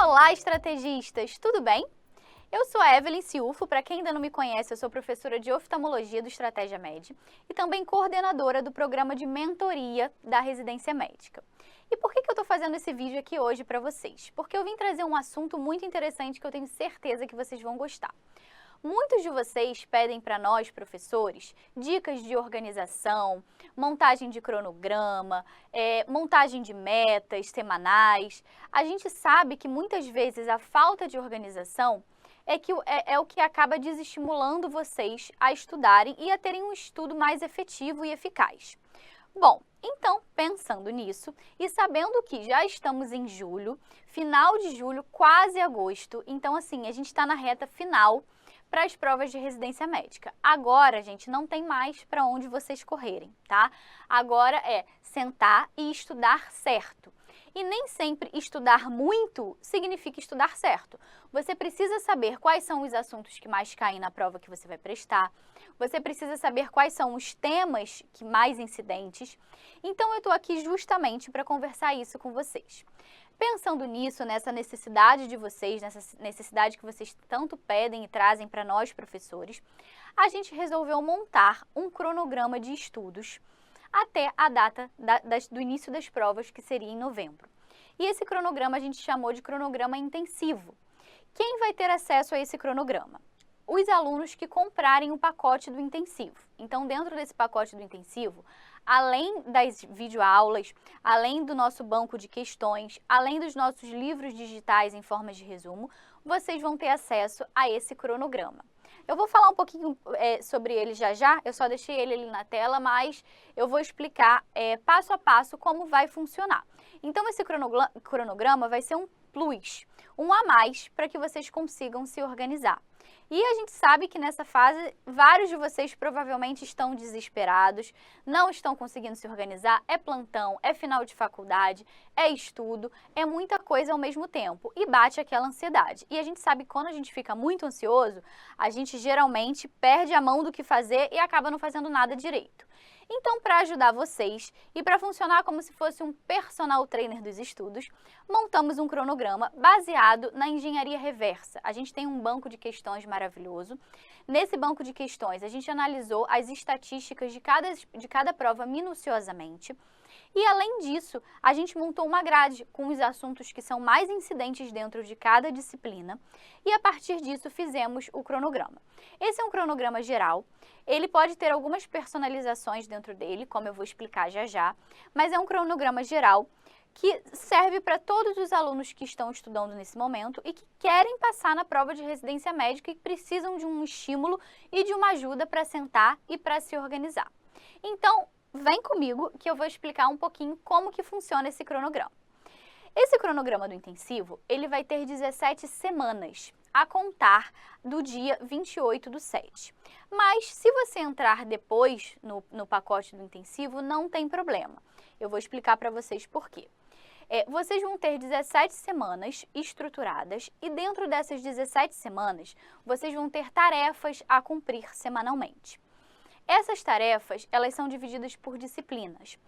Olá, estrategistas! Tudo bem? Eu sou a Evelyn Ciufo, para quem ainda não me conhece, eu sou professora de oftalmologia do Estratégia Med e também coordenadora do programa de mentoria da residência médica. E por que eu estou fazendo esse vídeo aqui hoje para vocês? Porque eu vim trazer um assunto muito interessante que eu tenho certeza que vocês vão gostar. Muitos de vocês pedem para nós, professores, dicas de organização, montagem de cronograma, montagem de metas semanais. A gente sabe que muitas vezes a falta de organização é o que acaba desestimulando vocês a estudarem e a terem um estudo mais efetivo e eficaz. Bom, então, pensando nisso e sabendo que já estamos em julho, final de julho, quase agosto, então assim, a gente está na reta final para as provas de residência médica. Agora, gente, não tem mais para onde vocês correrem, tá? Agora é sentar e estudar certo. E nem sempre estudar muito significa estudar certo. Você precisa saber quais são os assuntos que mais caem na prova que você vai prestar. Você precisa saber quais são os temas que mais incidentes. Então, eu estou aqui justamente para conversar isso com vocês. Pensando nisso, nessa necessidade de vocês, nessa necessidade que vocês tanto pedem e trazem para nós, professores, a gente resolveu montar um cronograma de estudos até a data do início das provas, que seria em novembro. E esse cronograma a gente chamou de cronograma intensivo. Quem vai ter acesso a esse cronograma? Os alunos que comprarem o pacote do intensivo. Então, dentro desse pacote do intensivo, além das videoaulas, além do nosso banco de questões, além dos nossos livros digitais em formas de resumo, vocês vão ter acesso a esse cronograma. Eu vou falar um pouquinho sobre ele já, eu só deixei ele ali na tela, mas eu vou explicar passo a passo como vai funcionar. Então, esse cronograma vai ser um plus, um a mais para que vocês consigam se organizar. E a gente sabe que nessa fase, vários de vocês provavelmente estão desesperados, não estão conseguindo se organizar, é plantão, é final de faculdade, é estudo, é muita coisa ao mesmo tempo e bate aquela ansiedade. E a gente sabe que quando a gente fica muito ansioso, a gente geralmente perde a mão do que fazer e acaba não fazendo nada direito. Então, para ajudar vocês e para funcionar como se fosse um personal trainer dos estudos, montamos um cronograma baseado na engenharia reversa. A gente tem um banco de questões maravilhoso. Nesse banco de questões, a gente analisou as estatísticas de cada prova minuciosamente. E, além disso, a gente montou uma grade com os assuntos que são mais incidentes dentro de cada disciplina e, a partir disso, fizemos o cronograma. Esse é um cronograma geral, ele pode ter algumas personalizações dentro dele, como eu vou explicar já, mas é um cronograma geral que serve para todos os alunos que estão estudando nesse momento e que querem passar na prova de residência médica e precisam de um estímulo e de uma ajuda para sentar e para se organizar. Então, vem comigo que eu vou explicar um pouquinho como que funciona esse cronograma. Esse cronograma do intensivo, ele vai ter 17 semanas, a contar do dia 28/7. Mas, se você entrar depois no pacote do intensivo, não tem problema. Eu vou explicar para vocês por quê. Vocês vão ter 17 semanas estruturadas e dentro dessas 17 semanas, vocês vão ter tarefas a cumprir semanalmente. Essas tarefas, elas são divididas por disciplinas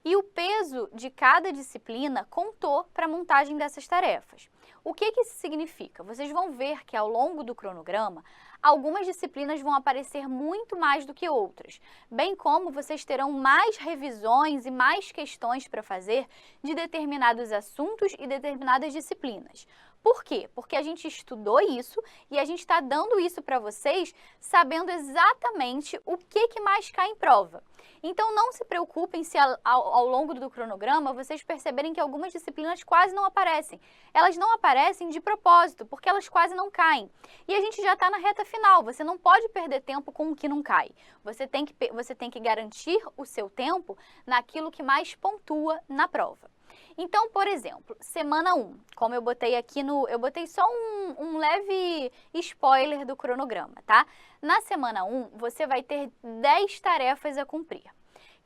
e o peso de cada disciplina contou para a montagem dessas tarefas. O que isso significa? Vocês vão ver que ao longo do cronograma, algumas disciplinas vão aparecer muito mais do que outras, bem como vocês terão mais revisões e mais questões para fazer de determinados assuntos e determinadas disciplinas. Por quê? Porque a gente estudou isso e a gente está dando isso para vocês sabendo exatamente o que mais cai em prova. Então, não se preocupem se ao longo do cronograma vocês perceberem que algumas disciplinas quase não aparecem. Elas não aparecem de propósito, porque elas quase não caem. E a gente já está na reta final, você não pode perder tempo com o que não cai. Você tem que garantir o seu tempo naquilo que mais pontua na prova. Então, por exemplo, semana 1, como eu botei aqui eu botei só um leve spoiler do cronograma, tá? Na semana 1, você vai ter 10 tarefas a cumprir.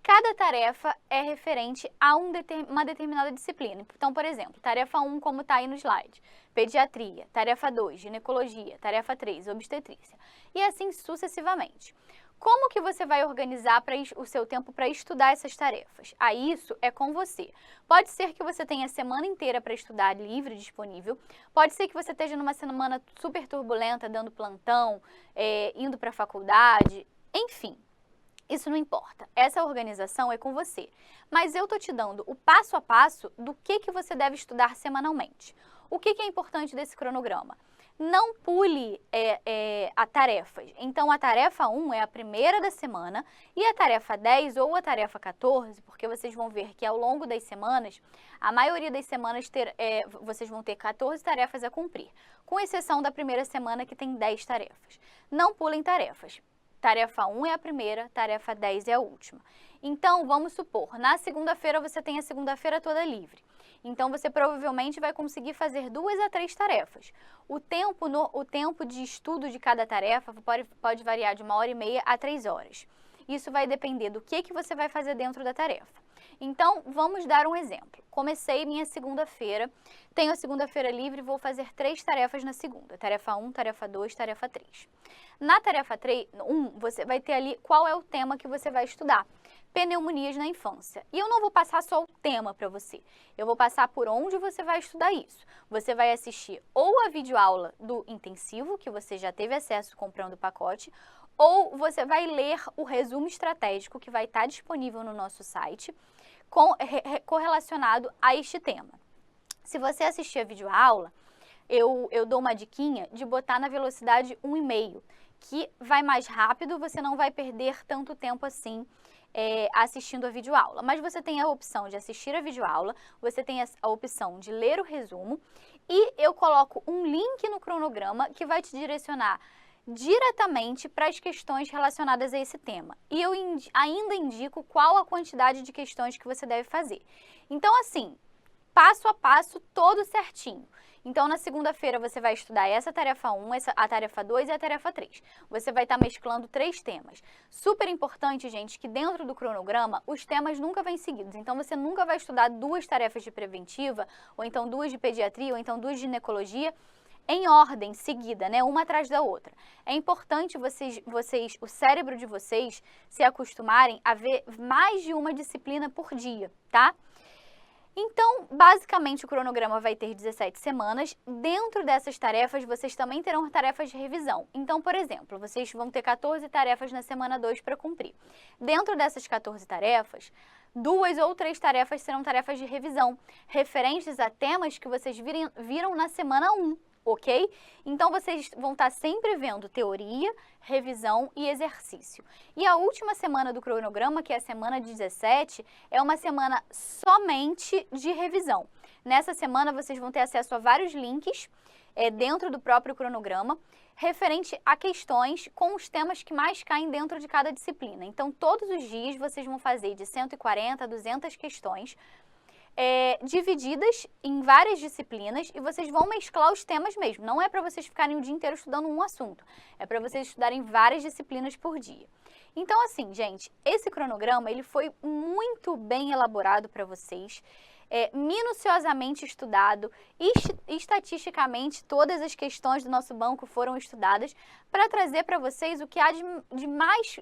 Cada tarefa é referente a uma determinada disciplina. Então, por exemplo, tarefa 1, como está aí no slide, pediatria, tarefa 2, ginecologia, tarefa 3, obstetrícia, e assim sucessivamente. Como que você vai organizar o seu tempo para estudar essas tarefas? Isso é com você. Pode ser que você tenha a semana inteira para estudar livre, disponível. Pode ser que você esteja numa semana super turbulenta, dando plantão, indo para a faculdade, enfim. Isso não importa. Essa organização é com você. Mas eu tô te dando o passo a passo do que você deve estudar semanalmente. O que é importante desse cronograma? Não pule a tarefas. Então, a tarefa 1 é a primeira da semana e a tarefa 10 ou a tarefa 14, porque vocês vão ver que ao longo das semanas, a maioria das semanas vocês vão ter 14 tarefas a cumprir, com exceção da primeira semana que tem 10 tarefas. Não pulem tarefas. Tarefa 1 é a primeira, tarefa 10 é a última. Então, vamos supor, na segunda-feira você tem a segunda-feira toda livre. Então, você provavelmente vai conseguir fazer 2 a 3 tarefas. O tempo de estudo de cada tarefa pode variar de 1h30 a 3 horas. Isso vai depender do que você vai fazer dentro da tarefa. Então, vamos dar um exemplo. Comecei minha segunda-feira, tenho a segunda-feira livre e vou fazer 3 tarefas na segunda. Tarefa 1, tarefa 2, tarefa 3. Na tarefa 1, você vai ter ali qual é o tema que você vai estudar. Pneumonias na infância. E eu não vou passar só o tema para você. Eu vou passar por onde você vai estudar isso. Você vai assistir ou a videoaula do intensivo, que você já teve acesso comprando o pacote, ou você vai ler o resumo estratégico que vai estar disponível no nosso site, correlacionado a este tema. Se você assistir a videoaula, eu dou uma diquinha de botar na velocidade 1,5, que vai mais rápido, você não vai perder tanto tempo assim assistindo a videoaula. Mas você tem a opção de assistir a videoaula, você tem a opção de ler o resumo e eu coloco um link no cronograma que vai te direcionar diretamente para as questões relacionadas a esse tema. E eu ainda indico qual a quantidade de questões que você deve fazer. Então, assim, passo a passo, todo certinho. Então, na segunda-feira, você vai estudar essa tarefa 1, a tarefa 2 e a tarefa 3. Você vai estar mesclando 3 temas. Super importante, gente, que dentro do cronograma, os temas nunca vêm seguidos. Então, você nunca vai estudar 2 tarefas de preventiva, ou então 2 de pediatria, ou então 2 de ginecologia, em ordem seguida, né? Uma atrás da outra. É importante o cérebro de vocês se acostumarem a ver mais de uma disciplina por dia, tá? Então, basicamente, o cronograma vai ter 17 semanas. Dentro dessas tarefas, vocês também terão tarefas de revisão. Então, por exemplo, vocês vão ter 14 tarefas na semana 2 para cumprir. Dentro dessas 14 tarefas, 2 ou 3 tarefas serão tarefas de revisão, referentes a temas que vocês viram na semana 1. Ok? Então, vocês vão estar sempre vendo teoria, revisão e exercício. E a última semana do cronograma, que é a semana 17, é uma semana somente de revisão. Nessa semana, vocês vão ter acesso a vários links dentro do próprio cronograma, referente a questões com os temas que mais caem dentro de cada disciplina. Então, todos os dias, vocês vão fazer de 140 a 200 questões, divididas em várias disciplinas e vocês vão mesclar os temas mesmo. Não é para vocês ficarem o dia inteiro estudando um assunto, é para vocês estudarem várias disciplinas por dia. Então, assim, gente, esse cronograma ele foi muito bem elaborado para vocês, minuciosamente estudado, estatisticamente todas as questões do nosso banco foram estudadas para trazer para vocês o que há de mais,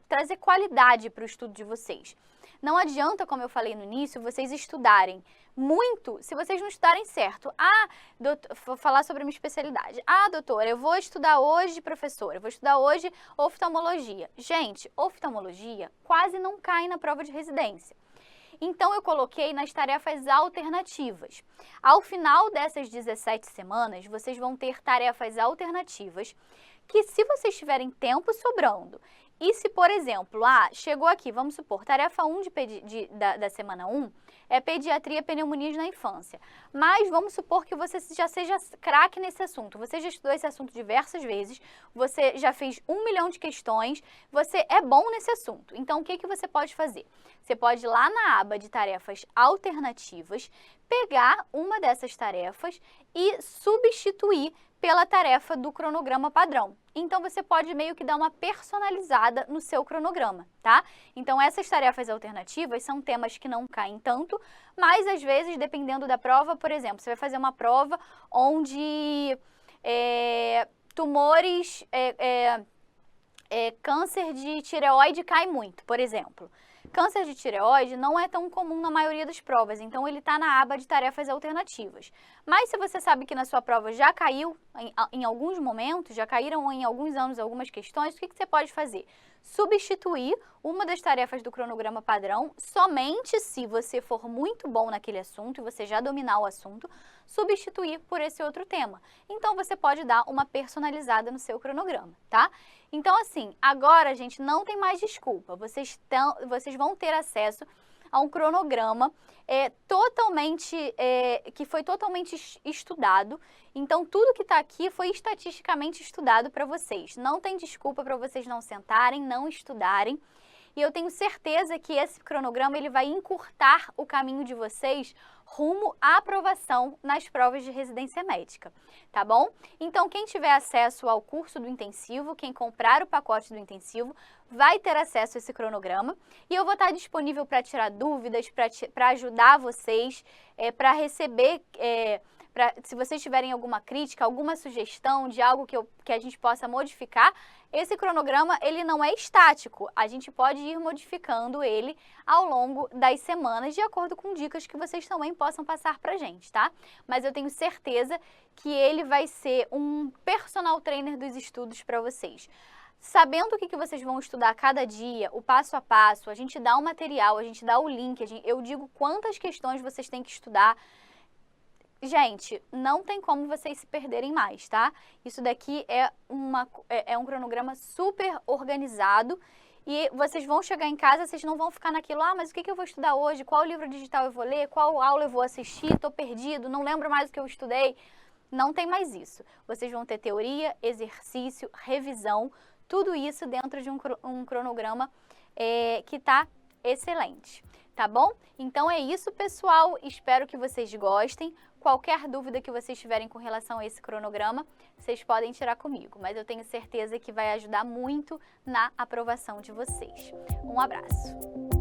trazer qualidade para o estudo de vocês. Não adianta, como eu falei no início, vocês estudarem muito se vocês não estudarem certo. Vou falar sobre a minha especialidade. Doutora, eu vou estudar hoje, professora, eu vou estudar hoje oftalmologia. Gente, oftalmologia quase não cai na prova de residência. Então, eu coloquei nas tarefas alternativas. Ao final dessas 17 semanas, vocês vão ter tarefas alternativas que, se vocês tiverem tempo sobrando, e se, por exemplo, chegou aqui, vamos supor, tarefa 1 da semana 1 é pediatria, pneumonias na infância. Mas vamos supor que você já seja craque nesse assunto. Você já estudou esse assunto diversas vezes, você já fez 1 milhão de questões, você é bom nesse assunto. Então, o que você pode fazer? Você pode ir lá na aba de tarefas alternativas, pegar uma dessas tarefas e substituir pela tarefa do cronograma padrão. Então, você pode meio que dar uma personalizada no seu cronograma, tá? Então, essas tarefas alternativas são temas que não caem tanto, mas às vezes, dependendo da prova, por exemplo, você vai fazer uma prova onde tumores câncer de tireoide cai muito, por exemplo. Câncer de tireoide não é tão comum na maioria das provas, então ele está na aba de tarefas alternativas. Mas se você sabe que na sua prova já caiu em alguns momentos, já caíram em alguns anos algumas questões, o que você pode fazer? Substituir uma das tarefas do cronograma padrão, somente se você for muito bom naquele assunto e você já dominar o assunto, substituir por esse outro tema. Então você pode dar uma personalizada no seu cronograma, tá? Então assim, agora, gente, não tem mais desculpa. Vocês vão ter acesso a um cronograma que foi totalmente estudado. Então, tudo que está aqui foi estatisticamente estudado para vocês. Não tem desculpa para vocês não sentarem, não estudarem. E eu tenho certeza que esse cronograma ele vai encurtar o caminho de vocês rumo à aprovação nas provas de residência médica, tá bom? Então, quem tiver acesso ao curso do intensivo, quem comprar o pacote do intensivo, vai ter acesso a esse cronograma e eu vou estar disponível para tirar dúvidas, para ajudar vocês, para receber... se vocês tiverem alguma crítica, alguma sugestão de algo que a gente possa modificar, esse cronograma ele não é estático, a gente pode ir modificando ele ao longo das semanas, de acordo com dicas que vocês também possam passar pra gente, tá? Mas eu tenho certeza que ele vai ser um personal trainer dos estudos para vocês. Sabendo o que vocês vão estudar cada dia, o passo a passo, a gente dá o material, a gente dá o link, eu digo quantas questões vocês têm que estudar. Gente, não tem como vocês se perderem mais, tá? Isso daqui é um cronograma super organizado e vocês vão chegar em casa, vocês não vão ficar naquilo, mas o que eu vou estudar hoje? Qual livro digital eu vou ler? Qual aula eu vou assistir? Tô perdido, não lembro mais o que eu estudei. Não tem mais isso. Vocês vão ter teoria, exercício, revisão, tudo isso dentro de um cronograma que tá excelente, tá bom? Então é isso, pessoal. Espero que vocês gostem. Qualquer dúvida que vocês tiverem com relação a esse cronograma, vocês podem tirar comigo, mas eu tenho certeza que vai ajudar muito na aprovação de vocês. Um abraço!